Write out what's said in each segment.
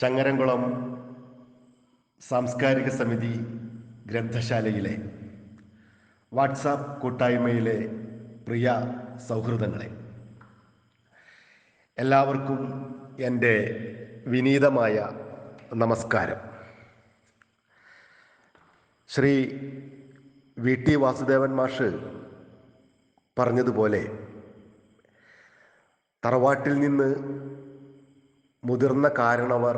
ചങ്ങരംകുളം സാംസ്കാരിക സമിതി ഗ്രന്ഥശാലയിലെ വാട്സാപ്പ് കൂട്ടായ്മയിലെ പ്രിയ സൗഹൃദങ്ങളെ, എല്ലാവർക്കും എൻ്റെ വിനീതമായ നമസ്കാരം. ശ്രീ വി ടി വാസുദേവൻ മാഷ് പറഞ്ഞതുപോലെ തറവാട്ടിൽ നിന്ന് മുതിർന്ന കാരണവർ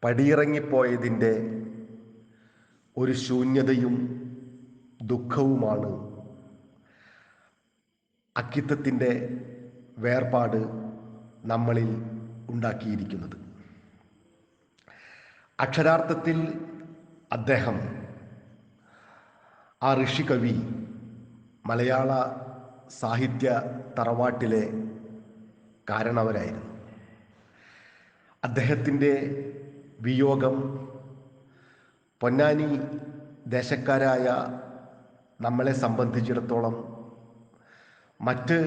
പടിയിറങ്ങിപ്പോയതിൻ്റെ ഒരു ശൂന്യതയും ദുഃഖവുമാണ് അക്കിത്തത്തിൻ്റെ വേർപാട് നമ്മളിൽ ഉണ്ടാക്കിയിരിക്കുന്നത്. അക്ഷരാർത്ഥത്തിൽ അദ്ദേഹം, ആ ഋഷികവി, മലയാള സാഹിത്യ തറവാട്ടിലെ കാരണവരായിരുന്നു. അദ്ദേഹത്തിൻ്റെ വിയോഗം പൊന്നാനി ദേശക്കാരായ നമ്മളെ സംബന്ധിച്ചിടത്തോളം മറ്റ്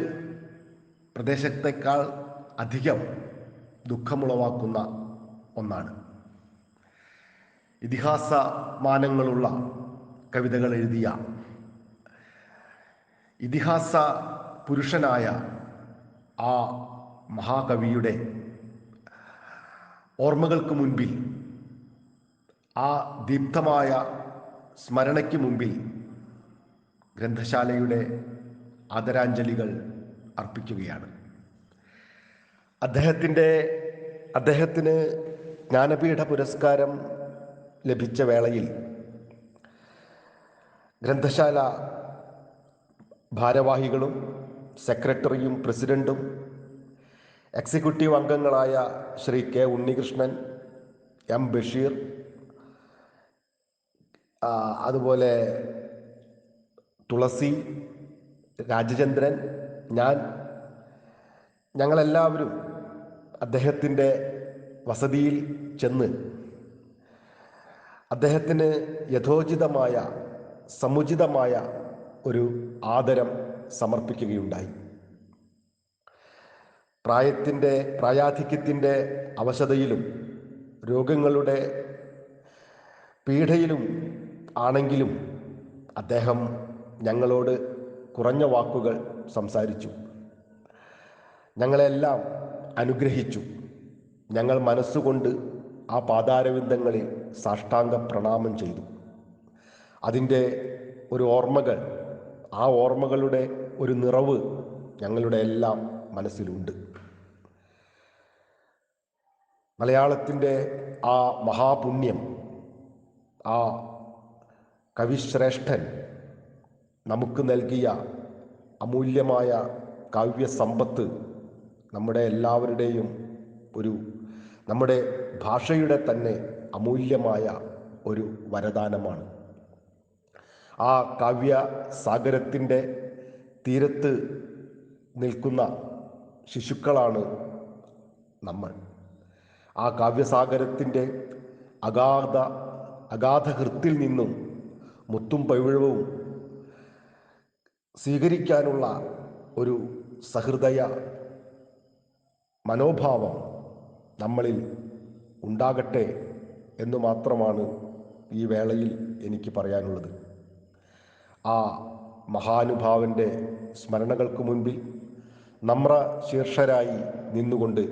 പ്രദേശത്തേക്കാൾ അധികം ദുഃഖമുളവാക്കുന്ന ഒന്നാണ്. ഇതിഹാസ മാനങ്ങളുള്ള കവിതകൾ എഴുതിയ ഇതിഹാസ പുരുഷനായ ആ മഹാകവിയുടെ ഓർമ്മകൾക്ക് മുൻപിൽ, ആ ദീപ്തമായ സ്മരണയ്ക്ക് മുമ്പിൽ ഗ്രന്ഥശാലയുടെ ആദരാഞ്ജലികൾ അർപ്പിക്കുകയാണ്. അദ്ദേഹത്തിന് ജ്ഞാനപീഠ പുരസ്കാരം ലഭിച്ച വേളയിൽ ഗ്രന്ഥശാല ഭാരവാഹികളും സെക്രട്ടറിയും പ്രസിഡന്റും എക്സിക്യൂട്ടീവ് അംഗങ്ങളായ ശ്രീ കെ ഉണ്ണികൃഷ്ണൻ, എം ബഷീർ, അതുപോലെ തുളസി, രാജചന്ദ്രൻ, ഞങ്ങളെല്ലാവരും അദ്ദേഹത്തിൻ്റെ വസതിയിൽ ചെന്ന് അദ്ദേഹത്തിന് യഥോചിതമായ സമുചിതമായ ഒരു ആദരം സമർപ്പിക്കുകയുണ്ടായി. പ്രായാധിക്യത്തിൻ്റെ അവശതയിലും രോഗങ്ങളുടെ പീഡയിലും ആണെങ്കിലും അദ്ദേഹം ഞങ്ങളോട് കുറഞ്ഞ വാക്കുകൾ സംസാരിച്ചു, ഞങ്ങളെല്ലാം അനുഗ്രഹിച്ചു. ഞങ്ങൾ മനസ്സുകൊണ്ട് ആ പാതാരവിന്ദങ്ങളിൽ സാഷ്ടാംഗ പ്രണാമം ചെയ്തു. അതിൻ്റെ ഒരു ഓർമ്മകൾ, ആ ഓർമ്മകളുടെ ഒരു നിറവ് ഞങ്ങളുടെ എല്ലാം മനസ്സിലുണ്ട്. മലയാളത്തിൻ്റെ ആ മഹാപുണ്യം, ആ കവിശ്രേഷ്ഠൻ നമുക്ക് നൽകിയ അമൂല്യമായ കാവ്യസമ്പത്ത് നമ്മുടെ എല്ലാവരുടെയും നമ്മുടെ ഭാഷയുടെ തന്നെ അമൂല്യമായ ഒരു വരദാനമാണ്. ആ കാവ്യസാഗരത്തിൻ്റെ തീരത്ത് നിൽക്കുന്ന ശിശുക്കളാണ് നമ്മൾ. ആ കാവ്യസാഗരത്തിൻ്റെ അഗാധഹൃത്തിൽ നിന്നും മുത്തും പവിഴവും സ്വീകരിക്കാനുള്ള ഒരു സഹൃദയ മനോഭാവം നമ്മളിൽ ഉണ്ടാകട്ടെ എന്ന് മാത്രമാണ് ഈ വേളയിൽ എനിക്ക് പറയാനുള്ളത്. ആ മഹാനുഭാവൻ്റെ സ്മരണകൾക്ക് മുൻപിൽ നമ്രശീർഷരായി നിന്നുകൊണ്ട്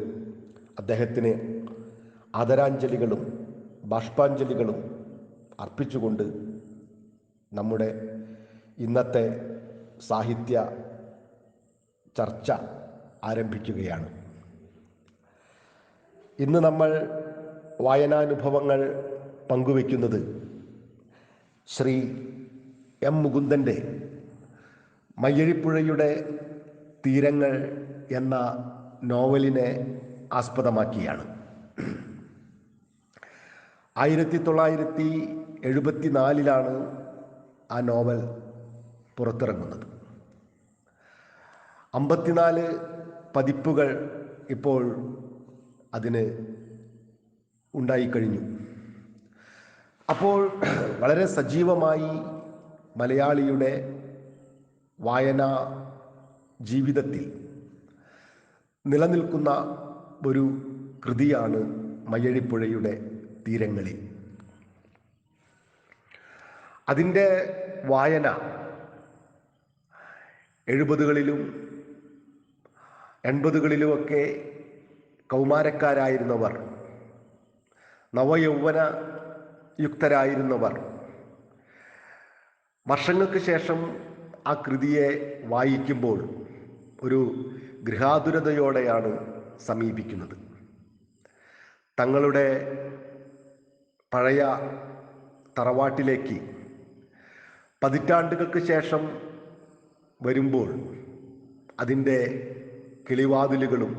അദ്ദേഹത്തിന് ആദരാഞ്ജലികളും ബാഷ്പാഞ്ജലികളും അർപ്പിച്ചുകൊണ്ട് നമ്മുടെ ഇന്നത്തെ സാഹിത്യ ചർച്ച ആരംഭിക്കുകയാണ്. ഇന്ന് നമ്മൾ വായനാനുഭവങ്ങൾ പങ്കുവയ്ക്കുന്നത് ശ്രീ എം മുകുന്ദൻ്റെ മയ്യഴിപ്പുഴയുടെ തീരങ്ങൾ എന്ന നോവലിനെ ആസ്പദമാക്കിയാണ്. 1974 ആ നോവൽ പുറത്തിറങ്ങുന്നത്. 54 പതിപ്പുകൾ ഇപ്പോൾ അതിന് ഉണ്ടായിക്കഴിഞ്ഞു. അപ്പോൾ വളരെ സജീവമായി മലയാളിയുടെ വായനാ ജീവിതത്തിൽ നിലനിൽക്കുന്ന ഒരു കൃതിയാണ് മയ്യഴിപ്പുഴയുടെ തീരങ്ങളിൽ. അതിൻ്റെ വായന 70കളിലും 80കളിലുമൊക്കെ കൗമാരക്കാരായിരുന്നവർ, നവയൗവന യുക്തരായിരുന്നവർ വർഷങ്ങൾക്ക് ശേഷം ആ കൃതിയെ വായിക്കുമ്പോൾ ഒരു ഗൃഹാതുരതയോടെയാണ് സമീപിക്കുന്നത്. തങ്ങളുടെ പഴയ തറവാട്ടിലേക്ക് പതിറ്റാണ്ടുകൾക്ക് ശേഷം വരുമ്പോൾ അതിൻ്റെ കിളിവാതിലുകളും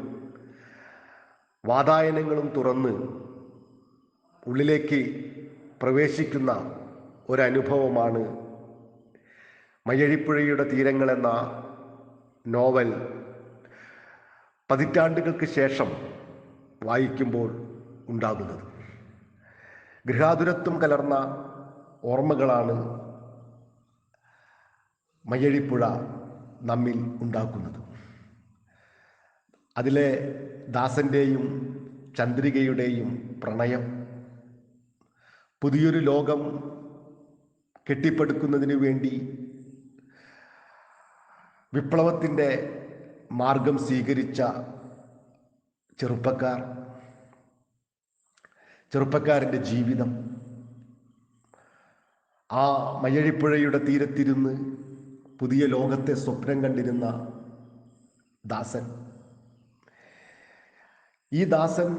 വാതായനങ്ങളും തുറന്ന് ഉള്ളിലേക്ക് പ്രവേശിക്കുന്ന ഒരനുഭവമാണ് മയ്യഴിപ്പുഴയുടെ തീരങ്ങൾ എന്ന നോവൽ പതിറ്റാണ്ടുകൾക്ക് ശേഷം വായിക്കുമ്പോൾ ഉണ്ടാകുന്നത്. ഗൃഹാതുരത്വം കലർന്ന ഓർമ്മകളാണ് മയ്യഴിപ്പുഴ നമ്മിൽ ഉണ്ടാക്കുന്നത്. അതിലെ ദാസൻ്റെയും ചന്ദ്രികയുടെയും പ്രണയം പുതിയൊരു ലോകം കെട്ടിപ്പടുക്കുന്നതിന് വേണ്ടി വിപ്ലവത്തിൻ്റെ മാർഗം സ്വീകരിച്ച ചെറുപ്പക്കാരൻ്റെ ജീവിതം, ആ മയ്യഴിപ്പുഴയുടെ തീരത്തിരുന്ന് പുതിയ ലോകത്തെ സ്വപ്നം കണ്ടിരുന്ന ദാസൻ. ഈ ദാസൻ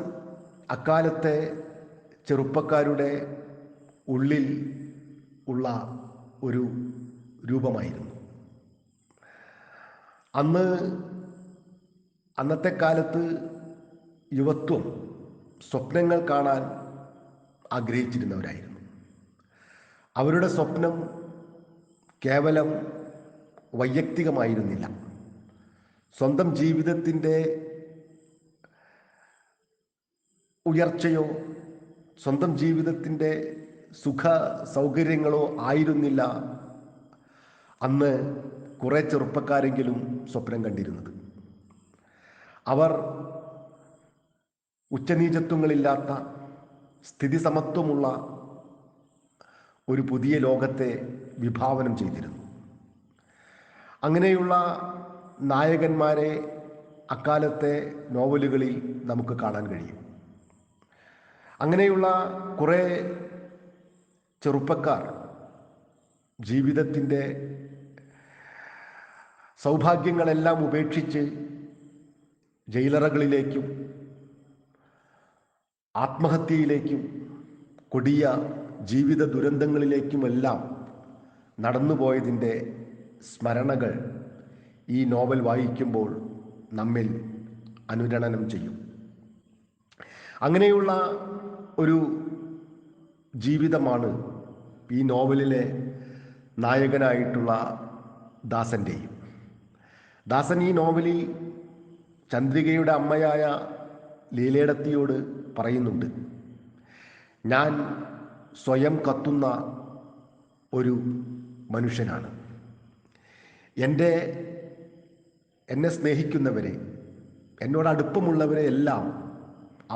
അക്കാലത്തെ ചെറുപ്പക്കാരുടെ ഉള്ളിൽ ഉള്ള ഒരു രൂപമായിരുന്നു. അന്നത്തെ കാലത്ത് യുവത്വം സ്വപ്നങ്ങൾ കാണാൻ ആഗ്രഹിച്ചിരുന്നവരായിരുന്നു. അവരുടെ സ്വപ്നം കേവലം വൈയക്തികമായിരുന്നില്ല. സ്വന്തം ജീവിതത്തിൻ്റെ ഉയർച്ചയോ സ്വന്തം ജീവിതത്തിൻ്റെ സുഖ സൗകര്യങ്ങളോ ആയിരുന്നില്ല അന്ന് കുറേ ചെറുപ്പക്കാരെങ്കിലും സ്വപ്നം കണ്ടിരുന്നത്. അവർ ഉച്ചനീചത്വങ്ങളില്ലാത്ത സ്ഥിതി സമത്വമുള്ള ഒരു പുതിയ ലോകത്തെ വിഭാവനം ചെയ്തിരുന്നു. അങ്ങനെയുള്ള നായകന്മാരെ അക്കാലത്തെ നോവലുകളിൽ നമുക്ക് കാണാൻ കഴിയും. അങ്ങനെയുള്ള കുറേ ചെറുപ്പക്കാർ ജീവിതത്തിൻ്റെ സൗഭാഗ്യങ്ങളെല്ലാം ഉപേക്ഷിച്ച് ജയിലറകളിലേക്കും ആത്മഹത്യയിലേക്കും കൊടിയ ജീവിത ദുരന്തങ്ങളിലേക്കുമെല്ലാം നടന്നുപോയതിൻ്റെ സ്മരണകൾ ഈ നോവൽ വായിക്കുമ്പോൾ നമ്മിൽ അനുരണനം ചെയ്യും. അങ്ങനെയുള്ള ഒരു ജീവിതമാണ് ഈ നോവലിലെ നായകനായിട്ടുള്ള ദാസൻ്റെയും. ദാസൻ ഈ നോവലിൽ ചന്ദ്രികയുടെ അമ്മയായ ലീലേടത്തിയോട് പറയുന്നുണ്ട്, ഞാൻ സ്വയം കത്തുന്ന ഒരു മനുഷ്യനാണ്. എന്നെ സ്നേഹിക്കുന്നവരെ, എന്നോട് അടുപ്പമുള്ളവരെ എല്ലാം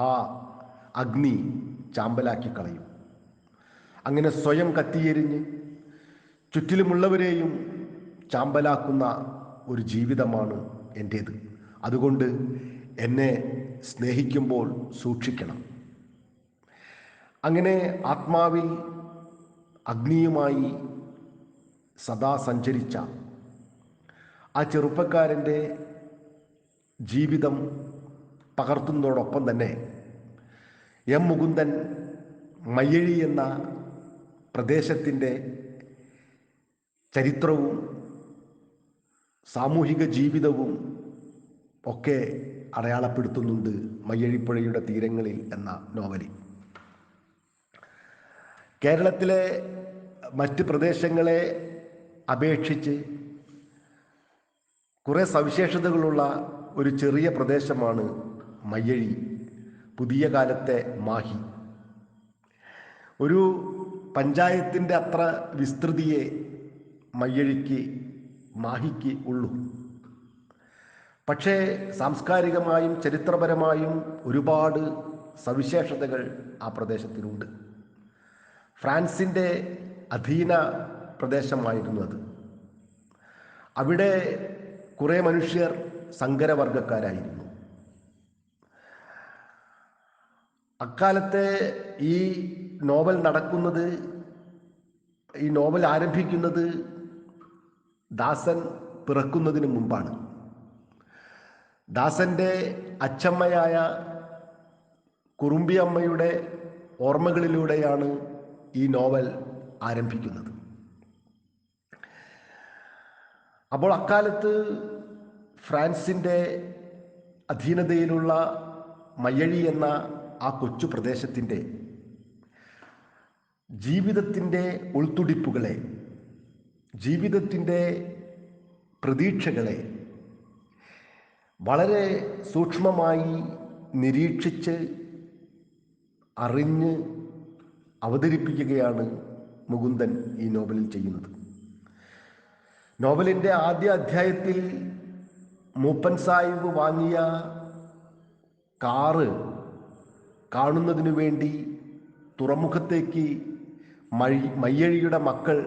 ആ അഗ്നി ചാമ്പലാക്കി കളയും. അങ്ങനെ സ്വയം കത്തിയെരിഞ്ഞ് ചുറ്റിലുമുള്ളവരെയും ചാമ്പലാക്കുന്ന ഒരു ജീവിതമാണ് എൻ്റേത്. അതുകൊണ്ട് എന്നെ സ്നേഹിക്കുമ്പോൾ സൂക്ഷിക്കണം. അങ്ങനെ ആത്മാവിൽ അഗ്നിയുമായി സദാ സഞ്ചരിച്ച ആ ചെറുപ്പക്കാരൻ്റെ ജീവിതം പകർത്തുന്നതോടൊപ്പം തന്നെ എം മുകുന്ദൻ മയ്യഴി എന്ന പ്രദേശത്തിൻ്റെ ചരിത്രവും സാമൂഹിക ജീവിതവും ഒക്കെ അടയാളപ്പെടുത്തുന്നുണ്ട് മയ്യഴിപ്പുഴയുടെ തീരങ്ങളിൽ എന്ന നോവലിൽ. കേരളത്തിലെ മറ്റ് പ്രദേശങ്ങളെ അപേക്ഷിച്ച് കുറേ സവിശേഷതകളുള്ള ഒരു ചെറിയ പ്രദേശമാണ് മയ്യഴി, പുതിയ കാലത്തെ മാഹി. ഒരു പഞ്ചായത്തിൻ്റെ അത്ര വിസ്തൃതിയെ മാഹിക്ക് ഉള്ളൂ. പക്ഷേ സാംസ്കാരികമായും ചരിത്രപരമായും ഒരുപാട് സവിശേഷതകൾ ആ പ്രദേശത്തിനുണ്ട്. ഫ്രാൻസിൻ്റെ അധീന പ്രദേശമായിരുന്നു അത്. അവിടെ കുറേ മനുഷ്യർ സങ്കരവർഗക്കാരായിരുന്നു. അക്കാലത്തെ ഈ നോവൽ നടക്കുന്നത്, ഈ നോവൽ ആരംഭിക്കുന്നത് ദാസൻ പിറക്കുന്നതിന് മുമ്പാണ്. ദാസൻ്റെ അച്ചമ്മയായ കുറുമ്പിയമ്മയുടെ ഓർമ്മകളിലൂടെയാണ് ഈ നോവൽ ആരംഭിക്കുന്നത്. അപ്പോൾ അക്കാലത്ത് ഫ്രാൻസിൻ്റെ അധീനതയിലുള്ള മയ്യഴി എന്ന ആ കൊച്ചു പ്രദേശത്തിൻ്റെ ജീവിതത്തിൻ്റെ ഉൾത്തുടിപ്പുകളെ, ജീവിതത്തിൻ്റെ പ്രതീക്ഷകളെ വളരെ സൂക്ഷ്മമായി നിരീക്ഷിച്ച് അറിഞ്ഞ് അവതരിപ്പിക്കുകയാണ് മുകുന്ദൻ ഈ നോവലിൽ ചെയ്യുന്നത്. നോവലിൻ്റെ ആദ്യ അധ്യായത്തിൽ മൂപ്പൻ സാഹിബ് വാങ്ങിയ കാറ് കാണുന്നതിനു വേണ്ടി തുറമുഖത്തേക്ക് മയ്യഴിയുടെ മക്കൾ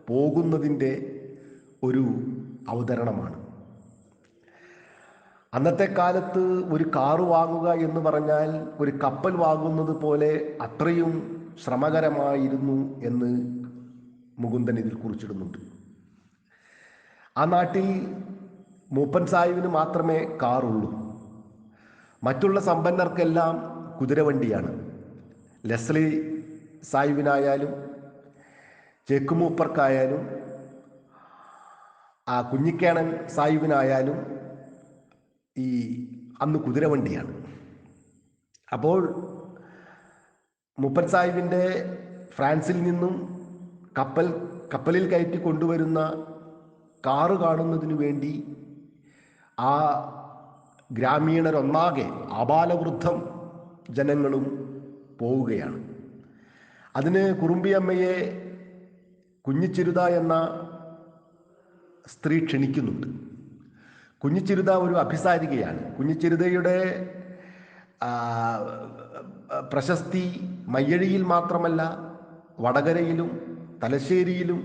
പോകുന്നതിൻ്റെ ഒരു അവതരണമാണ്. അന്നത്തെ കാലത്ത് ഒരു കാറ് വാങ്ങുക എന്ന് പറഞ്ഞാൽ ഒരു കപ്പൽ വാങ്ങുന്നത് പോലെ അത്രയും ശ്രമകരമായിരുന്നു എന്ന് മുകുന്ദൻ ഇതിൽ കുറിച്ചിടുന്നുണ്ട്. ആ നാട്ടിൽ മൂപ്പൻ സാഹിബിന് മാത്രമേ കാറുള്ളൂ. മറ്റുള്ള സമ്പന്നർക്കെല്ലാം കുതിരവണ്ടിയാണ്. ലെസ്ലി സാഹിബിനായാലും ചേക്കുമൂപ്പർക്കായാലും ആ കുഞ്ഞിക്കേണൻ സാഹിബിനായാലും ഈ അന്ന് കുതിരവണ്ടിയാണ്. അപ്പോൾ മൂപ്പൻ സാഹിബിൻ്റെ ഫ്രാൻസിൽ നിന്നും കപ്പലിൽ കയറ്റി കൊണ്ടുവരുന്ന കാറ് കാണുന്നതിനു വേണ്ടി ആ ഗ്രാമീണരൊന്നാകെ ആബാലവൃദ്ധം ജനങ്ങളും പോവുകയാണ്. അതിന് കുറുമ്പിയമ്മയെ കുഞ്ഞിച്ചിരുത എന്ന സ്ത്രീ ക്ഷണിക്കുന്നുണ്ട്. കുഞ്ഞിച്ചിരുത ഒരു അഭിസാരികയാണ്. കുഞ്ഞിച്ചിരുതയുടെ പ്രശസ്തി മയ്യഴിയിൽ മാത്രമല്ല വടകരയിലും തലശ്ശേരിയിലും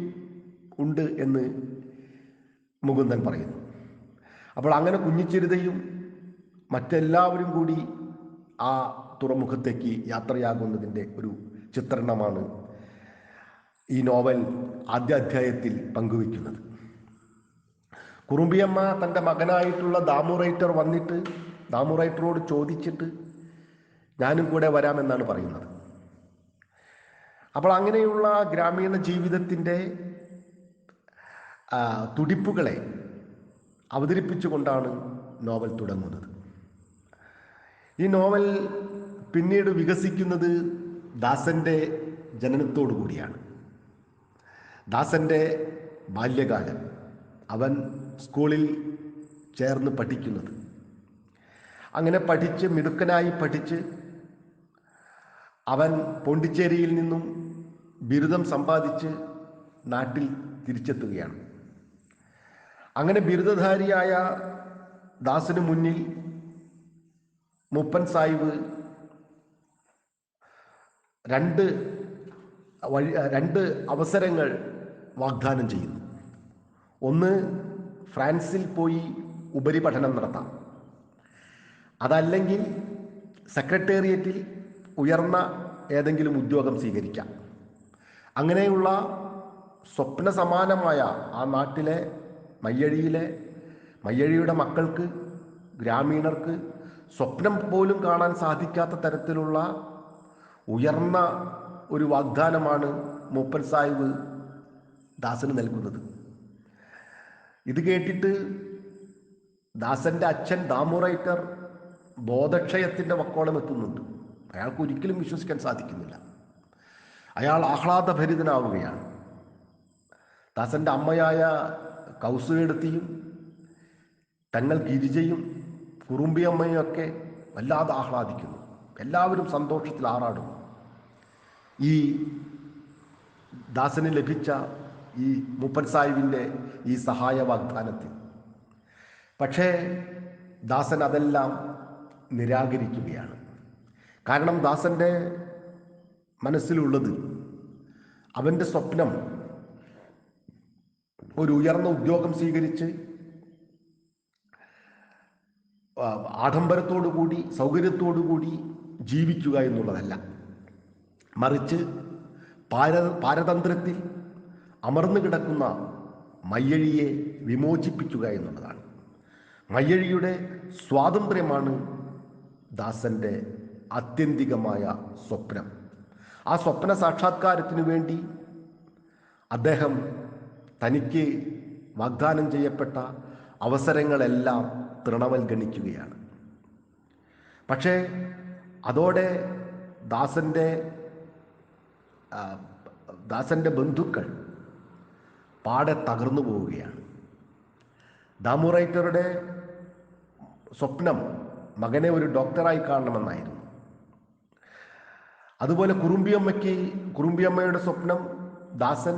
ഉണ്ട് എന്ന് മുകുന്ദൻ പറയുന്നു. അപ്പോൾ അങ്ങനെ കുഞ്ഞിച്ചിരുതയും മറ്റെല്ലാവരും കൂടി ആ തുറമുഖത്തേക്ക് യാത്രയാകുന്നതിൻ്റെ ഒരു ചിത്രണമാണ് ഈ നോവൽ ആദ്യ അധ്യായത്തിൽ പങ്കുവയ്ക്കുന്നത്. കുറുമ്പിയമ്മ തൻ്റെ മകനായിട്ടുള്ള ദാമുറൈറ്റർ വന്നിട്ട് ദാമുറൈറ്ററോട് ചോദിച്ചിട്ട് ഞാനും കൂടെ വരാമെന്നാണ് പറയുന്നത്. അപ്പോൾ അങ്ങനെയുള്ള ഗ്രാമീണ ജീവിതത്തിൻ്റെ തുടിപ്പുകളെ അവതരിപ്പിച്ചുകൊണ്ടാണ് നോവൽ തുടങ്ങുന്നത്. ഈ നോവൽ പിന്നീട് വികസിക്കുന്നത് ദാസൻ്റെ ജനനത്തോടു കൂടിയാണ്. ദാസൻ്റെ ബാല്യകാലം, അവൻ സ്കൂളിൽ ചേർന്ന് പഠിക്കുന്നത്, അങ്ങനെ പഠിച്ച് മിടുക്കനായി പഠിച്ച് അവൻ പോണ്ടിച്ചേരിയിൽ നിന്നും ബിരുദം സമ്പാദിച്ച് നാട്ടിൽ തിരിച്ചെത്തുകയാണ്. അങ്ങനെ ബിരുദധാരിയായ ദാസന് മുന്നിൽ മൂപ്പൻ സാഹിബ് രണ്ട് അവസരങ്ങൾ വാഗ്ദാനം ചെയ്യുന്നു. ഒന്ന്, ഫ്രാൻസിൽ പോയി ഉപരിപഠനം നടത്താം. അതല്ലെങ്കിൽ സെക്രട്ടേറിയറ്റിൽ ഉയർന്ന ഏതെങ്കിലും ഉദ്യോഗം സ്വീകരിക്കാം. അങ്ങനെയുള്ള സ്വപ്ന സമാനമായ ആ നാട്ടിലെ മയ്യഴിയുടെ മക്കൾക്ക്, ഗ്രാമീണർക്ക് സ്വപ്നം പോലും കാണാൻ സാധിക്കാത്ത തരത്തിലുള്ള ഉയർന്ന ഒരു വാഗ്ദാനമാണ് മൂപ്പൻ സാഹിബ് ദാസന് നൽകുന്നത്. ഇത് കേട്ടിട്ട് ദാസൻ്റെ അച്ഛൻ ദാമുറൈറ്റർ ബോധക്ഷയത്തിൻ്റെ വക്കോളം എത്തുന്നുണ്ട്. അയാൾക്ക് ഒരിക്കലും വിശ്വസിക്കാൻ സാധിക്കുന്നില്ല. അയാൾ ആഹ്ലാദഭരിതനാവുകയാണ്. ദാസൻ്റെ അമ്മയായ കൗസുകെടുത്തിയും തങ്ങൾ ഗിരിജയും കുറുമ്പിയമ്മയും ഒക്കെ വല്ലാതെ ആഹ്ലാദിക്കുന്നു. എല്ലാവരും സന്തോഷത്തിൽ ആറാടുന്നു ഈ ദാസന് ലഭിച്ച ഈ മൂപ്പൻ സാഹിബിൻ്റെ ഈ സഹായ വാഗ്ദാനത്തിൽ. പക്ഷേ ദാസൻ അതെല്ലാം നിരാകരിക്കുകയാണ്. കാരണം ദാസൻ്റെ മനസ്സിലുള്ളത്, അവൻ്റെ സ്വപ്നം ഒരു ഉയർന്ന ഉദ്യോഗം സ്വീകരിച്ച് ആഡംബരത്തോടുകൂടി സൗകര്യത്തോടുകൂടി ജീവിക്കുക എന്നുള്ളതല്ല. മറിച്ച് പാരതന്ത്ര്യത്തിൽ അമർന്നു കിടക്കുന്ന മയ്യഴിയെ വിമോചിപ്പിക്കുക എന്നുള്ളതാണ്. മയ്യഴിയുടെ സ്വാതന്ത്ര്യമാണ് ദാസൻ്റെ ആത്യന്തികമായ സ്വപ്നം. ആ സ്വപ്ന സാക്ഷാത്കാരത്തിനു വേണ്ടി അദ്ദേഹം തനിക്ക് വാഗ്ദാനം ചെയ്യപ്പെട്ട അവസരങ്ങളെല്ലാം തൃണവൽഗണിക്കുകയാണ്. പക്ഷേ അതോടെ ദാസൻ്റെ ബന്ധുക്കൾ പാടെ തകർന്നു പോവുകയാണ്. ദാമുറൈറ്ററുടെ സ്വപ്നം മകനെ ഒരു ഡോക്ടറായി കാണണമെന്നായിരുന്നു. അതുപോലെ കുറുമ്പിയമ്മയുടെ സ്വപ്നം ദാസൻ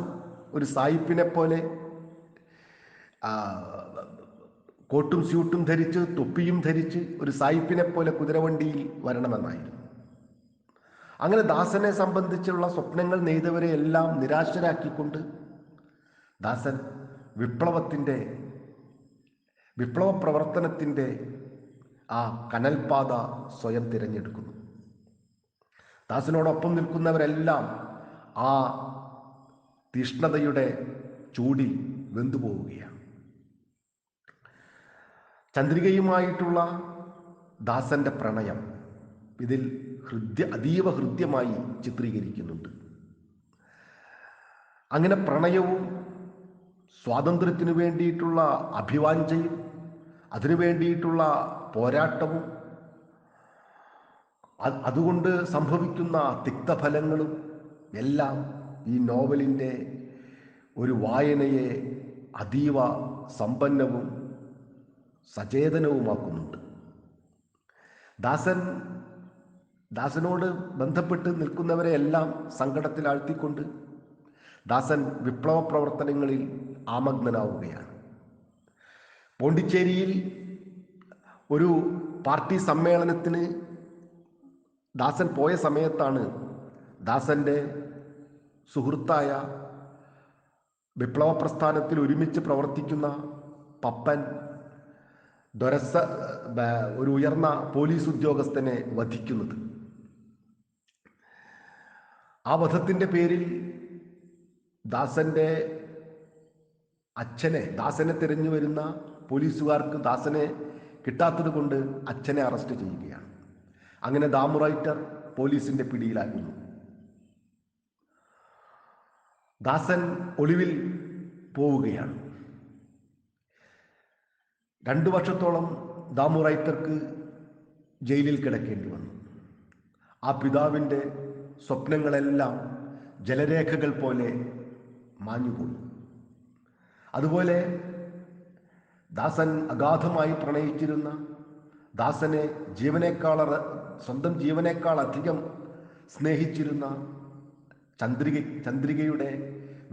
ഒരു സായിപ്പിനെ പോലെ കോട്ടും സ്യൂട്ടും ധരിച്ച് തൊപ്പിയും ധരിച്ച് ഒരു സായിപ്പിനെ പോലെ കുതിരവണ്ടിയിൽ വരണമെന്നായിരുന്നു. അങ്ങനെ ദാസനെ സംബന്ധിച്ചുള്ള സ്വപ്നങ്ങൾ നെയ്തവരെ എല്ലാം നിരാശരാക്കിക്കൊണ്ട് ദാസൻ വിപ്ലവ പ്രവർത്തനത്തിൻ്റെ ആ കനൽപാത സ്വയം തിരഞ്ഞെടുക്കുന്നു. ദാസനോടൊപ്പം നിൽക്കുന്നവരെല്ലാം ആ തീഷ്ണതയുടെ ചൂടിൽ വെന്തുപോവുകയാണ്. ചന്ദ്രികയുമായിട്ടുള്ള ദാസന്റെ പ്രണയം ഇതിൽ അതീവ ഹൃദ്യമായി ചിത്രീകരിക്കുന്നുണ്ട്. അങ്ങനെ പ്രണയവും സ്വാതന്ത്ര്യത്തിനു വേണ്ടിയിട്ടുള്ള അഭിവാഞ്ചയും അതിനു വേണ്ടിയിട്ടുള്ള പോരാട്ടവും അതുകൊണ്ട് സംഭവിക്കുന്ന തിക്തഫലങ്ങളും എല്ലാം ഈ നോവലിൻ്റെ ഒരു വായനയെ അതീവ സമ്പന്നവും സചേതനവുമാക്കുന്നുണ്ട്. ദാസനോട് ബന്ധപ്പെട്ട് നിൽക്കുന്നവരെ എല്ലാം സങ്കടത്തിലാഴ്ത്തിക്കൊണ്ട് ദാസൻ വിപ്ലവ പ്രവർത്തനങ്ങളിൽ ആമഗ്നനാവുകയാണ്. പോണ്ടിച്ചേരിയിൽ ഒരു പാർട്ടി സമ്മേളനത്തിന് ദാസൻ പോയ സമയത്താണ് ദാസൻ്റെ സുഹൃത്തായ വിപ്ലവ പ്രസ്ഥാനത്തിൽ ഒരുമിച്ച് പ്രവർത്തിക്കുന്ന പപ്പൻ ഒരു ഉയർന്ന പോലീസ് ഉദ്യോഗസ്ഥനെ വധിക്കുന്നത്. ആ വധത്തിൻ്റെ പേരിൽ ദാസനെ തിരഞ്ഞു വരുന്ന പോലീസുകാർക്ക് ദാസനെ കിട്ടാത്തത് കൊണ്ട് അച്ഛനെ അറസ്റ്റ് ചെയ്യുകയാണ്. അങ്ങനെ ദാമുറൈറ്റർ പോലീസിന്റെ പിടിയിലാകുന്നു. ദാസൻ ഒളിവിൽ പോവുകയാണ്. 2 വർഷത്തോളം ദാമുറൈറ്റർക്ക് ജയിലിൽ കിടക്കേണ്ടി വന്നു. ആ പിതാവിൻ്റെ സ്വപ്നങ്ങളെല്ലാം ജലരേഖകൾ പോലെ മാഞ്ഞുപോയി. അതുപോലെ ദാസൻ അഗാധമായി പ്രണയിച്ചിരുന്ന, ദാസനെ സ്വന്തം ജീവനേക്കാൾ അധികം സ്നേഹിച്ചിരുന്ന ചന്ദ്രികയുടെ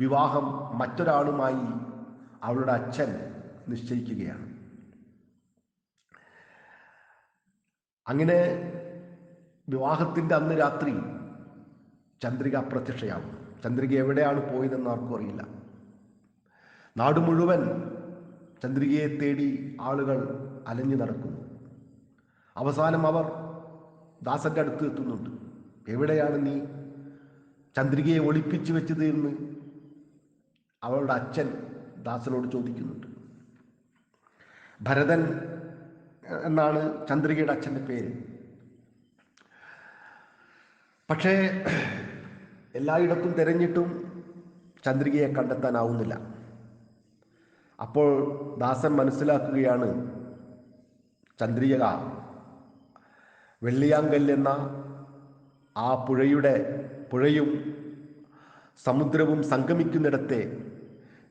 വിവാഹം മറ്റൊരാളുമായി അവളുടെ അച്ഛൻ നിശ്ചയിക്കുകയാണ്. അങ്ങനെ വിവാഹത്തിൻ്റെ അന്ന് രാത്രി ചന്ദ്രിക അപ്രത്യക്ഷയാകും. ചന്ദ്രിക എവിടെയാണ് പോയതെന്ന് ആർക്കും അറിയില്ല. നാട് മുഴുവൻ ചന്ദ്രികയെ തേടി ആളുകൾ അലഞ്ഞു നടക്കുന്നു. അവസാനം അവർ ദാസന്റെ അടുത്ത് എത്തുന്നുണ്ട്. എവിടെയാണ് നീ ചന്ദ്രികയെ ഒളിപ്പിച്ചു വെച്ചത് എന്ന് അവളുടെ അച്ഛൻ ദാസനോട് ചോദിക്കുന്നുണ്ട്. ഭരതൻ എന്നാണ് ചന്ദ്രികയുടെ അച്ഛൻ്റെ പേര്. പക്ഷേ എല്ലായിടത്തും തിരഞ്ഞിട്ടും ചന്ദ്രികയെ കണ്ടെത്താനാവുന്നില്ല. അപ്പോൾ ദാസൻ മനസ്സിലാക്കുകയാണ്, ചന്ദ്രിക വെള്ളിയാങ്കൽ എന്ന ആ പുഴയും സമുദ്രവും സംഗമിക്കുന്നിടത്തെ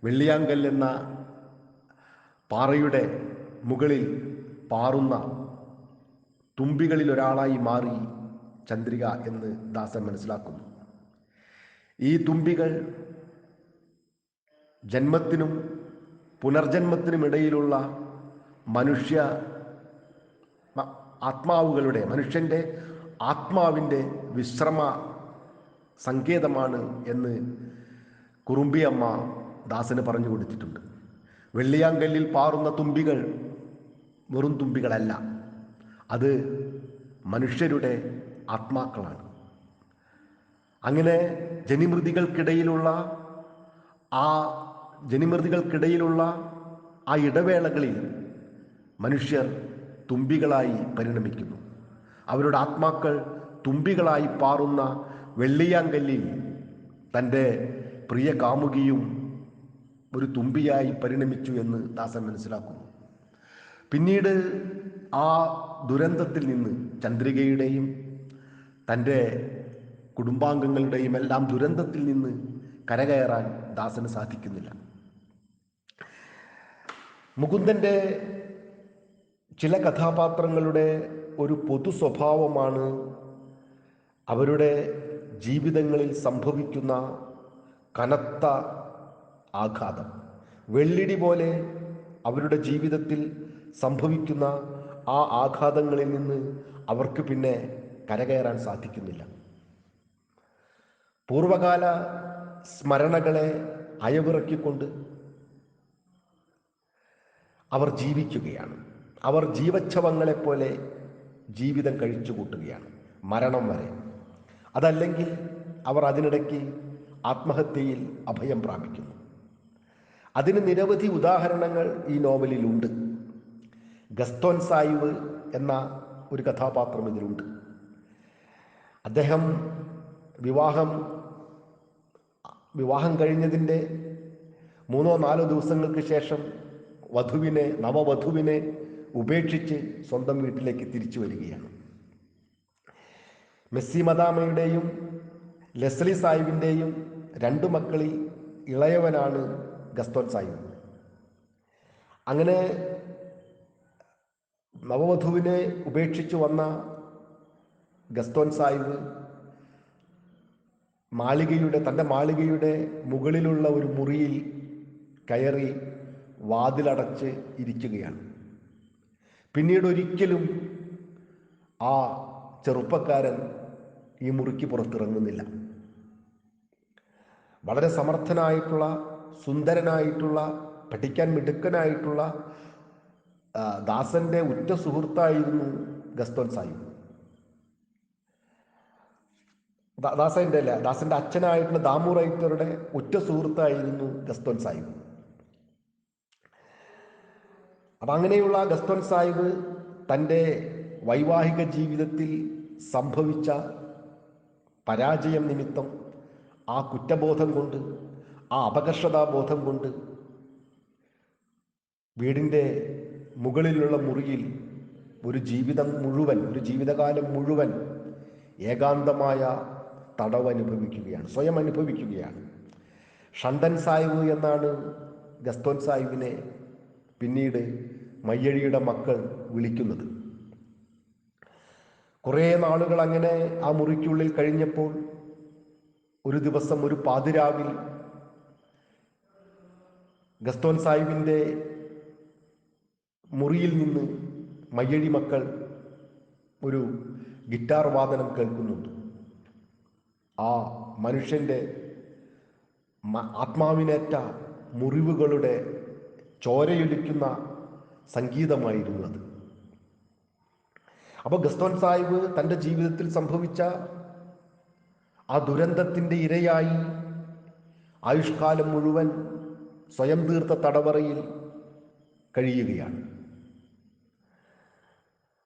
വെള്ളിയാങ്കൽ എന്ന പാറയുടെ മുകളിൽ പാറുന്ന തുമ്പികളിൽ ഒരാളായി മാറി ചന്ദ്രിക എന്ന് ദാസൻ മനസ്സിലാക്കുന്നു. ഈ തുമ്പികൾ ജന്മത്തിനും പുനർജന്മത്തിനും ഇടയിലുള്ള മനുഷ്യൻ്റെ ആത്മാവിൻ്റെ വിശ്രമ സങ്കേതമാണ് എന്ന് കുറുമ്പിയമ്മ ദാസന് പറഞ്ഞു കൊടുത്തിട്ടുണ്ട്. വെള്ളിയാങ്കല്ലിൽ പാറുന്ന തുമ്പികൾ വെറും തുമ്പികളല്ല, അത് മനുഷ്യരുടെ ആത്മാക്കളാണ്. അങ്ങനെ ജനിമൃതികൾക്കിടയിലുള്ള ആ ഇടവേളകളിൽ മനുഷ്യർ തുമ്പികളായി പരിണമിക്കുന്നു. അവരുടെ ആത്മാക്കൾ തുമ്പികളായി പാറുന്ന വെള്ളിയാങ്കല്ലിൽ തൻ്റെ പ്രിയ കാമുകിയും ഒരു തുമ്പിയായി പരിണമിച്ചു എന്ന് ദാസൻ മനസ്സിലാക്കുന്നു. പിന്നീട് ആ ദുരന്തത്തിൽ നിന്ന് ചന്ദ്രികയുടെയും തൻ്റെ കുടുംബാംഗങ്ങളുടെയും എല്ലാം ദുരന്തത്തിൽ നിന്ന് കരകയറാൻ ദാസന് സാധിക്കുന്നില്ല. മുകുന്ദൻ്റെ ചില കഥാപാത്രങ്ങളുടെ ഒരു പൊതു സ്വഭാവമാണ് അവരുടെ ജീവിതങ്ങളിൽ സംഭവിക്കുന്ന കനത്ത ആഘാതം. വെള്ളിടി പോലെ അവരുടെ ജീവിതത്തിൽ സംഭവിക്കുന്ന ആ ആഘാതങ്ങളിൽ നിന്ന് അവർക്ക് പിന്നെ കരകയറാൻ സാധിക്കുന്നില്ല. പൂർവകാല സ്മരണകളെ അയവിറക്കിക്കൊണ്ട് അവർ ജീവിക്കുകയാണ്. അവർ ജീവച്ഛവങ്ങളെപ്പോലെ ജീവിതം കഴിച്ചു കൂട്ടുകയാണ് മരണം വരെ. അതല്ലെങ്കിൽ അവർ അതിനിടയ്ക്ക് ആത്മഹത്യയിൽ അഭയം പ്രാപിക്കുന്നു. അതിന് നിരവധി ഉദാഹരണങ്ങൾ ഈ നോവലിലുണ്ട്. ഗസ്തോൻ സായിവ് എന്ന ഒരു കഥാപാത്രം ഇതിലുണ്ട്. അദ്ദേഹം വിവാഹം കഴിഞ്ഞതിൻ്റെ 3-4 ദിവസങ്ങൾക്ക് ശേഷം നവവധുവിനെ ഉപേക്ഷിച്ച് സ്വന്തം വീട്ടിലേക്ക് തിരിച്ചു വരികയാണ്. മെസ്സി മദാമയുടെയും ലെസ്ലി സായിബിൻ്റെയും 2 മക്കളിൽ ഇളയവനാണ് ഗസ്തോൻ സായിബ്. അങ്ങനെ നവവധുവിനെ ഉപേക്ഷിച്ചു വന്ന ഗസ്തോൻ സായിബ് തൻ്റെ മാളികയുടെ മുകളിലുള്ള ഒരു മുറിയിൽ കയറി വാതിലടച്ച് ഇരിക്കുകയാണ്. പിന്നീട് ഒരിക്കലും ആ ചെറുപ്പക്കാരൻ ഈ മുറിക്ക് പുറത്തിറങ്ങുന്നില്ല. വളരെ സമർത്ഥനായിട്ടുള്ള, സുന്ദരനായിട്ടുള്ള, പഠിക്കാൻ മിടുക്കനായിട്ടുള്ള ദാസന്റെ ഉറ്റ സുഹൃത്തായിരുന്നു ഗസ്തോൻ സായിബ്. ദാസന്റെ അച്ഛനായിട്ടുള്ള ദാമു റൈറ്ററുടെ ഉറ്റ സുഹൃത്തായിരുന്നു ഗസ്തോൻ സായിബ്. അപ്പം അങ്ങനെയുള്ള ഗസ്തോൻ സായിബ് തൻ്റെ വൈവാഹിക ജീവിതത്തിൽ സംഭവിച്ച പരാജയം നിമിത്തം, ആ കുറ്റബോധം കൊണ്ട്, ആ അപകർഷതാബോധം കൊണ്ട് വീടിൻ്റെ മുകളിലുള്ള മുറിയിൽ ഒരു ജീവിതകാലം മുഴുവൻ ഏകാന്തമായ തടവ് അനുഭവിക്കുകയാണ്, സ്വയം അനുഭവിക്കുകയാണ്. ഷണ്ടൻ സായിബ് എന്നാണ് ഗസ്തോൻ സായിബിനെ പിന്നീട് മയ്യഴിയുടെ മക്കൾ വിളിക്കുന്നത്. കുറേ നാളുകൾ അങ്ങനെ ആ മുറിക്കുള്ളിൽ കഴിഞ്ഞപ്പോൾ ഒരു ദിവസം ഒരു പാതിരാവിൽ ഗസ്തോൻ സാഹിബിൻ്റെ മുറിയിൽ നിന്ന് മയ്യഴി മക്കൾ ഒരു ഗിറ്റാർ വാദനം കേൾക്കുന്നുണ്ട്. ആ മനുഷ്യൻ്റെ ആത്മാവിനേറ്റ മുറിവുകളുടെ ചോരയൊലിക്കുന്ന സംഗീതമായിരുന്നു അത്. അപ്പോൾ ഗസ്തോൻ സാഹിബ് തൻ്റെ ജീവിതത്തിൽ സംഭവിച്ച ആ ദുരന്തത്തിൻ്റെ ഇരയായി ആയുഷ്കാലം മുഴുവൻ സ്വയം തീർത്ത തടവറയിൽ കഴിയുകയാണ്.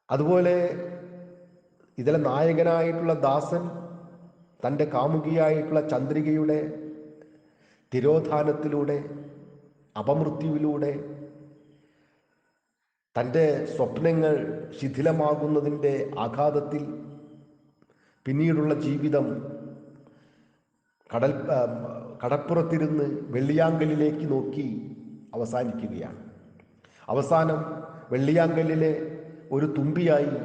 അതുപോലെ ഇതിലെ നായകനായിട്ടുള്ള ദാസൻ തൻ്റെ കാമുകിയായിട്ടുള്ള ചന്ദ്രികയുടെ തിരോധാനത്തിലൂടെ, അപമൃത്യുവിലൂടെ, തൻ്റെ സ്വപ്നങ്ങൾ ശിഥിലമാകുന്നതിൻ്റെ ആഘാതത്തിൽ പിന്നീടുള്ള ജീവിതം കടപ്പുറത്തിരുന്ന് വെള്ളിയാങ്കലിലേക്ക് നോക്കി അവസാനിക്കുകയാണ്. അവസാനം വെള്ളിയാങ്കലിലെ ഒരു തുമ്പിയായി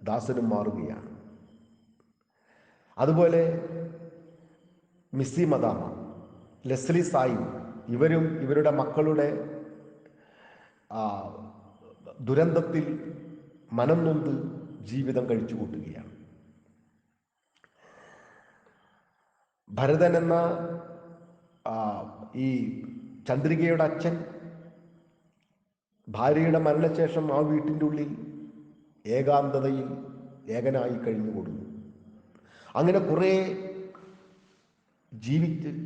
ദാസനും മാറുകയാണ്. അതുപോലെ മിസ്സി മദാമ, ലെസ്ലി സായിബ്, ഇവരും ഇവരുടെ മക്കളുടെ ദുരന്തത്തിൽ മനം നൊന്ത് ജീവിതം കഴിച്ചു കൂട്ടുകയാണ്. ഭരതൻ എന്ന ആ, ഈ ചന്ദ്രികയുടെ അച്ഛൻ ഭാര്യയുടെ മരണശേഷം ആ വീട്ടിൻ്റെ ഉള്ളിൽ ഏകാന്തതയിൽ ഏകനായി കഴിഞ്ഞുകൂടുന്നു. അങ്ങനെ കുറേ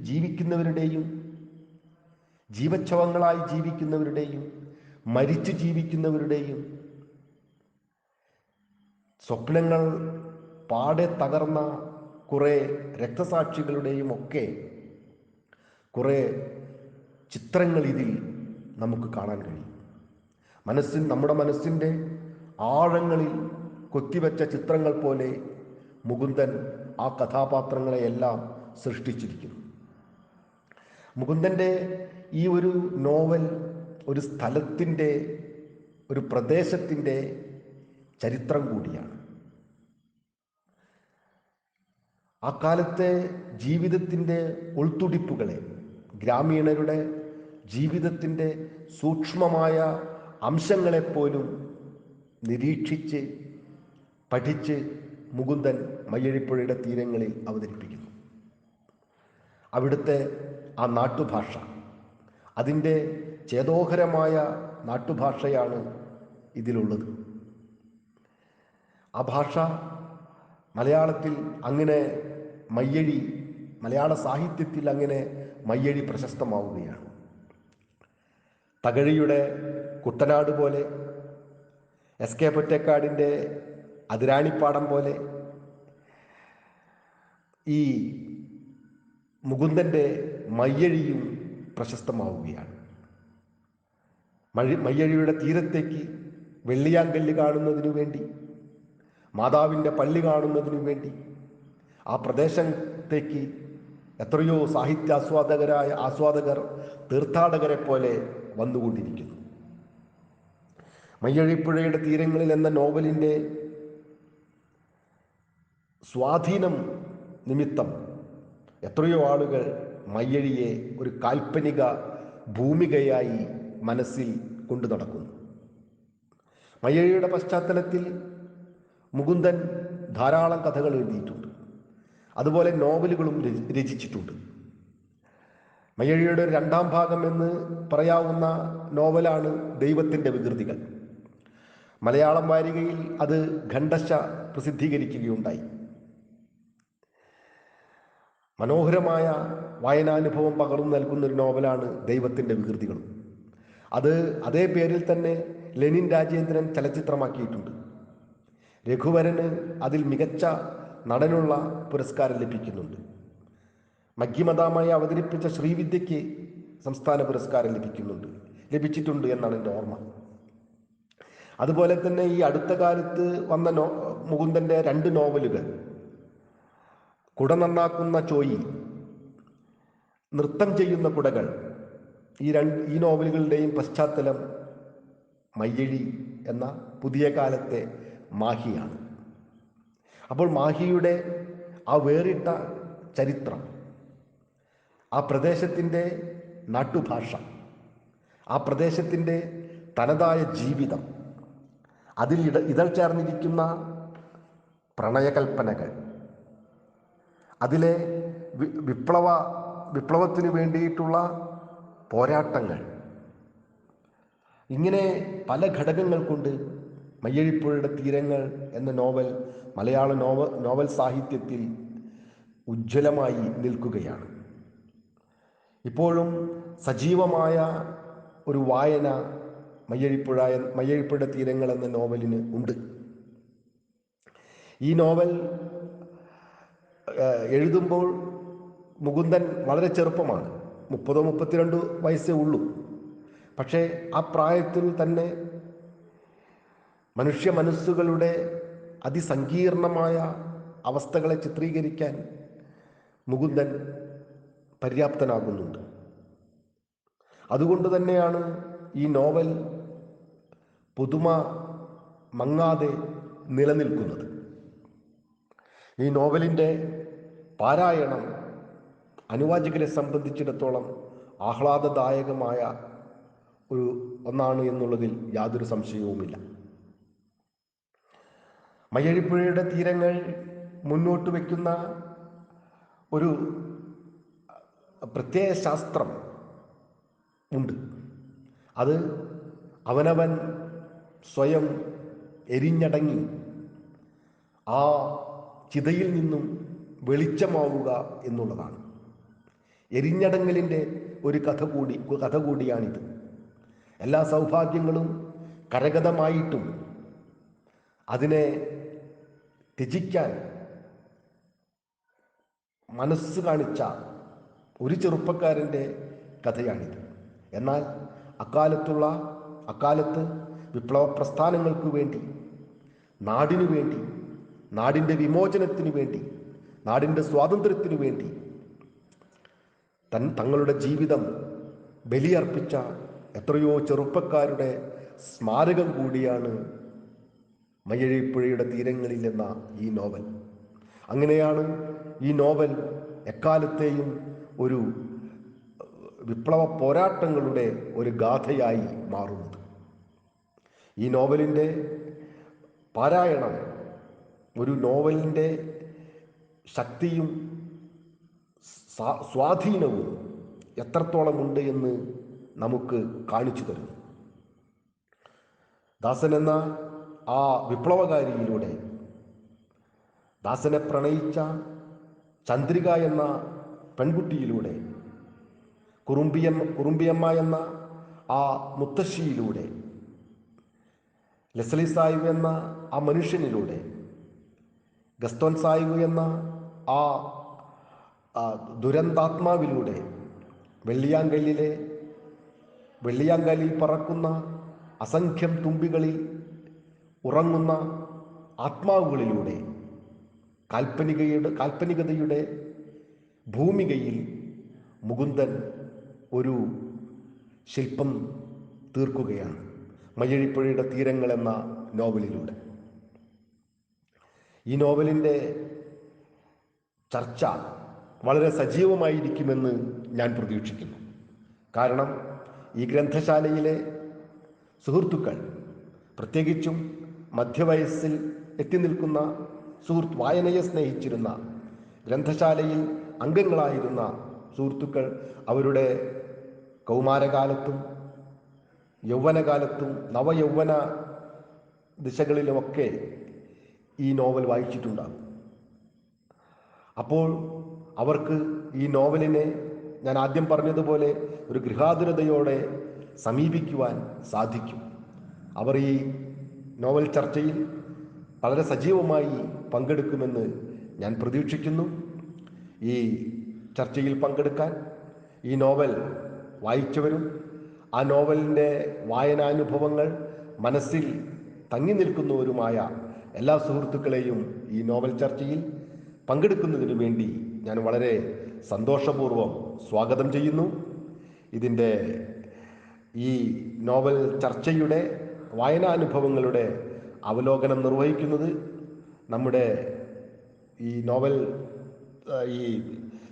ജീവിക്കുന്നവരുടെയും ജീവച്ഛവങ്ങളായി ജീവിക്കുന്നവരുടെയും മരിച്ചു ജീവിക്കുന്നവരുടെയും സ്വപ്നങ്ങൾ പാടെ തകർന്ന കുറേ രക്തസാക്ഷികളുടെയും ഒക്കെ കുറേ ചിത്രങ്ങൾ ഇതിൽ നമുക്ക് കാണാൻ കഴിയും. നമ്മുടെ മനസ്സിൻ്റെ ആഴങ്ങളിൽ കൊത്തിവെച്ച ചിത്രങ്ങൾ പോലെ മുകുന്ദൻ ആ കഥാപാത്രങ്ങളെയെല്ലാം സൃഷ്ടിച്ചിരിക്കുന്നു. മുകുന്ദൻ്റെ ഈ ഒരു നോവൽ ഒരു സ്ഥലത്തിൻ്റെ, ഒരു പ്രദേശത്തിൻ്റെ ചരിത്രം കൂടിയാണ്. ആ കാലത്തെ ജീവിതത്തിൻ്റെ ഉൾത്തുടിപ്പുകളെ, ഗ്രാമീണരുടെ ജീവിതത്തിൻ്റെ സൂക്ഷ്മമായ അംശങ്ങളെപ്പോലും നിരീക്ഷിച്ച് പഠിച്ച് മുകുന്ദൻ മയ്യഴിപ്പുഴയുടെ തീരങ്ങളിൽ അവതരിപ്പിക്കുന്നു. അവിടുത്തെ ആ നാട്ടുഭാഷ, അതിൻ്റെ ചേതോഹരമായ നാട്ടുഭാഷയാണ് ഇതിലുള്ളത്. ആ ഭാഷ മലയാളത്തിൽ അങ്ങനെ മലയാള സാഹിത്യത്തിൽ അങ്ങനെ മയ്യഴി പ്രശസ്തമാവുകയാണ്. തകഴിയുടെ കുട്ടനാട് പോലെ, എസ്.കെ. പൊറ്റക്കാടിൻ്റെ അതിരാണിപ്പാടം പോലെ ഈ മുകുന്ദൻ്റെ മയ്യഴിയും പ്രശസ്തമാവുകയാണ്. മയ്യഴിയുടെ തീരത്തേക്ക് വെള്ളിയാങ്കല്ല് കാണുന്നതിനു വേണ്ടി, മാതാവിൻ്റെ പള്ളി കാണുന്നതിനു വേണ്ടി ആ പ്രദേശത്തേക്ക് എത്രയോ ആസ്വാദകർ തീർത്ഥാടകരെ പോലെ വന്നുകൊണ്ടിരിക്കുന്നു. മയ്യഴിപ്പുഴയുടെ തീരങ്ങളിൽ എന്ന നോവലിൻ്റെ സ്വാധീനം നിമിത്തം എത്രയോ ആളുകൾ മയ്യഴിയെ ഒരു കാൽപ്പനിക ഭൂമികയായി മനസ്സിൽ കൊണ്ടു നടക്കുന്നു. മയ്യഴിയുടെ പശ്ചാത്തലത്തിൽ മുകുന്ദൻ ധാരാളം കഥകൾ എഴുതിയിട്ടുണ്ട്. അതുപോലെ നോവലുകളും രചിച്ചിട്ടുണ്ട്. മയ്യഴിയുടെ രണ്ടാം ഭാഗം എന്ന് പറയാവുന്ന നോവലാണ് ദൈവത്തിൻ്റെ വികൃതികൾ. മലയാളം വാരികയിൽ അത് ഖണ്ഡശ പ്രസിദ്ധീകരിക്കുകയുണ്ടായി. മനോഹരമായ വായനാനുഭവം പകർന്നു നൽകുന്ന ഒരു നോവലാണ് ദൈവത്തിൻ്റെ വികൃതികൾ. അത് അതേ പേരിൽ തന്നെ ലെനിൻ രാജേന്ദ്രൻ ചലച്ചിത്രമാക്കിയിട്ടുണ്ട്. രഘുവരന് അതിൽ മികച്ച നടനുള്ള പുരസ്കാരം ലഭിക്കുന്നുണ്ട്. മഗ്ഗിമദാമായി അവതരിപ്പിച്ച ശ്രീവിദ്യയ്ക്ക് സംസ്ഥാന പുരസ്കാരം ലഭിച്ചിട്ടുണ്ട് എന്നാണ് എൻ്റെ ഓർമ്മ. അതുപോലെ തന്നെ ഈ അടുത്ത കാലത്ത് വന്ന മുകുന്ദൻ്റെ 2 നോവലുകൾ, കുട നന്നാക്കുന്ന ചോയി, നൃത്തം ചെയ്യുന്ന കുടകൾ, ഈ നോവലുകളുടെയും പശ്ചാത്തലം മയ്യഴി എന്ന പുതിയ കാലത്തെ മാഹിയാണ്. അപ്പോൾ മാഹിയുടെ ആ വേറിട്ട ചരിത്രം, ആ പ്രദേശത്തിൻ്റെ നാട്ടുഭാഷ, ആ പ്രദേശത്തിൻ്റെ തനതായ ജീവിതം, അതിൽ ഇതൾ ചേർന്നിരിക്കുന്ന പ്രണയകൽപ്പനകൾ, അതിലെ വിപ്ലവത്തിന് വേണ്ടിയിട്ടുള്ള പോരാട്ടങ്ങൾ, ഇങ്ങനെ പല ഘടകങ്ങൾ കൊണ്ട് മയ്യഴിപ്പുഴയുടെ തീരങ്ങൾ എന്ന നോവൽ മലയാള നോവൽ സാഹിത്യത്തിൽ ഉജ്ജ്വലമായി നിൽക്കുകയാണ്. ഇപ്പോഴും സജീവമായ ഒരു വായന മയ്യഴിപ്പുഴയുടെ തീരങ്ങൾ എന്ന നോവലിന് ഉണ്ട്. ഈ നോവൽ എഴുതുമ്പോൾ മുകുന്ദൻ വളരെ ചെറുപ്പമാണ്, 30-32 വയസ്സേ ഉള്ളൂ. പക്ഷേ ആ പ്രായത്തിൽ തന്നെ മനുഷ്യ മനസ്സുകളുടെ അതിസങ്കീർണമായ അവസ്ഥകളെ ചിത്രീകരിക്കാൻ മുകുന്ദൻ പര്യാപ്തനാകുന്നുണ്ട്. അതുകൊണ്ട് തന്നെയാണ് ഈ നോവൽ പുതുമ മങ്ങാതെ നിലനിൽക്കുന്നത്. ഈ നോവലിൻ്റെ പാരായണം അനുവാചകരെ സംബന്ധിച്ചിടത്തോളം ആഹ്ലാദദായകമായ ഒന്നാണ് എന്നുള്ളതിൽ യാതൊരു സംശയവുമില്ല. മയ്യഴിപ്പുഴയുടെ തീരങ്ങൾ മുന്നോട്ട് വയ്ക്കുന്ന ഒരു പ്രത്യയ ശാസ്ത്രം ഉണ്ട്. അത് അവനവൻ സ്വയം എരിഞ്ഞടങ്ങി ആ ചിതയിൽ നിന്നും വെളിച്ചമാവുക എന്നുള്ളതാണ്. എരിഞ്ഞടങ്ങലിൻ്റെ ഒരു കഥ കൂടിയാണിത്. എല്ലാ സൗഭാഗ്യങ്ങളും കരഗതമായിട്ടും അതിനെ ത്യജിക്കാൻ മനസ്സ് കാണിച്ച ഒരു ചെറുപ്പക്കാരൻ്റെ കഥയാണിത്. എന്നാൽ അക്കാലത്ത് വിപ്ലവ പ്രസ്ഥാനങ്ങൾക്ക് വേണ്ടി, നാടിനു വേണ്ടി, നാടിൻ്റെ വിമോചനത്തിനു വേണ്ടി, നാടിൻ്റെ സ്വാതന്ത്ര്യത്തിനു വേണ്ടി തങ്ങളുടെ ജീവിതം ബലിയർപ്പിച്ച എത്രയോ ചെറുപ്പക്കാരുടെ സ്മാരകം കൂടിയാണ് മയ്യഴിപ്പുഴയുടെ തീരങ്ങളിൽ എന്ന ഈ നോവൽ. അങ്ങനെയാണ് ഈ നോവൽ എക്കാലത്തെയും ഒരു വിപ്ലവ പോരാട്ടങ്ങളുടെ ഒരു ഗാഥയായി മാറുന്നത്. ഈ നോവലിൻ്റെ പാരായണം ഒരു നോവലിൻ്റെ ശക്തിയും സ്വാധീനവും എത്രത്തോളം ഉണ്ട് എന്ന് നമുക്ക് കാണിച്ചു തരുന്നു. ദാസൻ എന്ന ആ വിപ്ലവകാരിയിലൂടെ, ദാസനെ പ്രണയിച്ച ചന്ദ്രിക എന്ന പെൺകുട്ടിയിലൂടെ, കുറുമ്പിയമ്മ എന്ന ആ മുത്തശ്ശിയിലൂടെ, ലെസ്ലി സാഹിബ് എന്ന ആ മനുഷ്യനിലൂടെ, ഗസ്തോൻ സാഹിബ് എന്ന ആ ദുരന്താത്മാവിലൂടെ, വെള്ളിയാങ്കല്ലിൽ പറക്കുന്ന അസംഖ്യം തുമ്പികളിൽ ഉറങ്ങുന്ന ആത്മാവുകളിലൂടെ, കാൽപ്പനികതയുടെ ഭൂമികയിൽ മുകുന്ദൻ ഒരു ശില്പം തീർക്കുകയാണ് മയ്യഴിപ്പുഴയുടെ തീരങ്ങൾ എന്ന നോവലിലൂടെ. ഈ നോവലിൻ്റെ ചർച്ച വളരെ സജീവമായിരിക്കുമെന്ന് ഞാൻ പ്രതീക്ഷിക്കുന്നു. കാരണം ഈ ഗ്രന്ഥശാലയിലെ സുഹൃത്തുക്കൾ, പ്രത്യേകിച്ചും മധ്യവയസ്സിൽ എത്തി നിൽക്കുന്ന വായനയെ സ്നേഹിച്ചിരുന്ന, ഗ്രന്ഥശാലയിൽ അംഗങ്ങളായിരുന്ന സുഹൃത്തുക്കൾ അവരുടെ കൗമാരകാലത്തും യൗവനകാലത്തും നവയൗവന ദിശകളിലുമൊക്കെ ഈ നോവൽ വായിച്ചിട്ടുണ്ടാകും. അപ്പോൾ അവർക്ക് ഈ നോവലിനെ ഞാൻ ആദ്യം പറഞ്ഞതുപോലെ ഒരു ഗൃഹാതുരതയോടെ സമീപിക്കുവാൻ സാധിക്കും. അവർ ഈ നോവൽ ചർച്ചയിൽ വളരെ സജീവമായി പങ്കെടുക്കുമെന്ന് ഞാൻ പ്രതീക്ഷിക്കുന്നു. ഈ ചർച്ചയിൽ പങ്കെടുക്കാൻ ഈ നോവൽ വായിച്ചവരും ആ നോവലിൻ്റെ വായനാനുഭവങ്ങൾ മനസ്സിൽ തങ്ങി നിൽക്കുന്നവരുമായ എല്ലാ സുഹൃത്തുക്കളെയും ഈ നോവൽ ചർച്ചയിൽ പങ്കെടുക്കുന്നതിന് വേണ്ടി ഞാൻ വളരെ സന്തോഷപൂർവ്വം സ്വാഗതം ചെയ്യുന്നു. ഇതിൻ്റെ ഈ നോവൽ ചർച്ചയുടെ വായനാനുഭവങ്ങളുടെ അവലോകനം നിർവഹിക്കുന്നത് നമ്മുടെ ഈ നോവൽ ഈ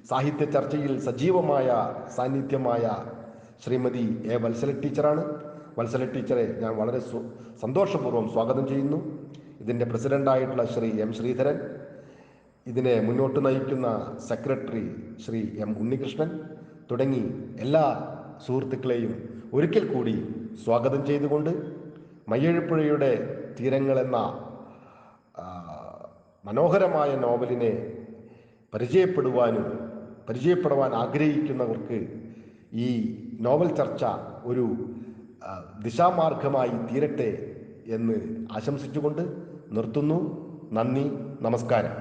സാഹിത്യ ചർച്ചയിൽ സജീവമായ സാന്നിധ്യമായ ശ്രീമതി എ വത്സല ടീച്ചറാണ്. വത്സല ടീച്ചറെ ഞാൻ വളരെ സന്തോഷപൂർവ്വം സ്വാഗതം ചെയ്യുന്നു. ഇതിൻ്റെ പ്രസിഡൻ്റായിട്ടുള്ള ശ്രീ എം ശ്രീധരൻ, ഇതിനെ മുന്നോട്ട് നയിക്കുന്ന സെക്രട്ടറി ശ്രീ എം ഉണ്ണികൃഷ്ണൻ തുടങ്ങി എല്ലാ സുഹൃത്തുക്കളെയും ഒരിക്കൽ കൂടി സ്വാഗതം ചെയ്തുകൊണ്ട് മയ്യഴിപ്പുഴയുടെ തീരങ്ങൾ എന്ന മനോഹരമായ നോവലിനെ പരിചയപ്പെടുവാൻ ആഗ്രഹിക്കുന്നവർക്ക് ഈ നോവൽ ചർച്ച ഒരു ദിശാമാർഗമായി തീരട്ടെ എന്ന് ആശംസിച്ചുകൊണ്ട് നിർത്തുന്നു. നന്ദി, നമസ്കാരം.